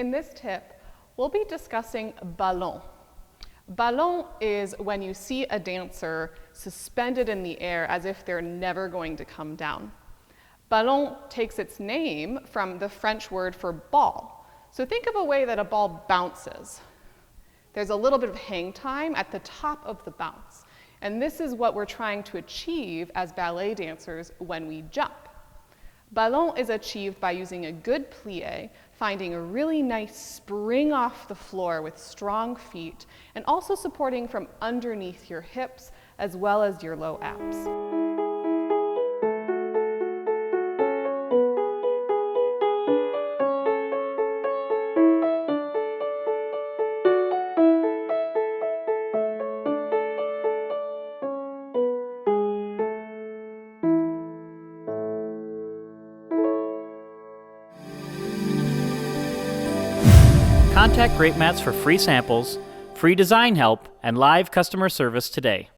In this tip, we'll be discussing Ballon. Ballon is when you see a dancer suspended in the air as if they're never going to come down. Ballon takes its name from the French word for ball. So think of a way that a ball bounces. There's a little bit of hang time at the top of the bounce. And this is what we're trying to achieve as ballet dancers when we jump. Ballon is achieved by using a good plie, finding a really nice spring off the floor with strong feet, and also supporting from underneath your hips as well as your low abs. Contact Greatmats for free samples, free design help, and live customer service today.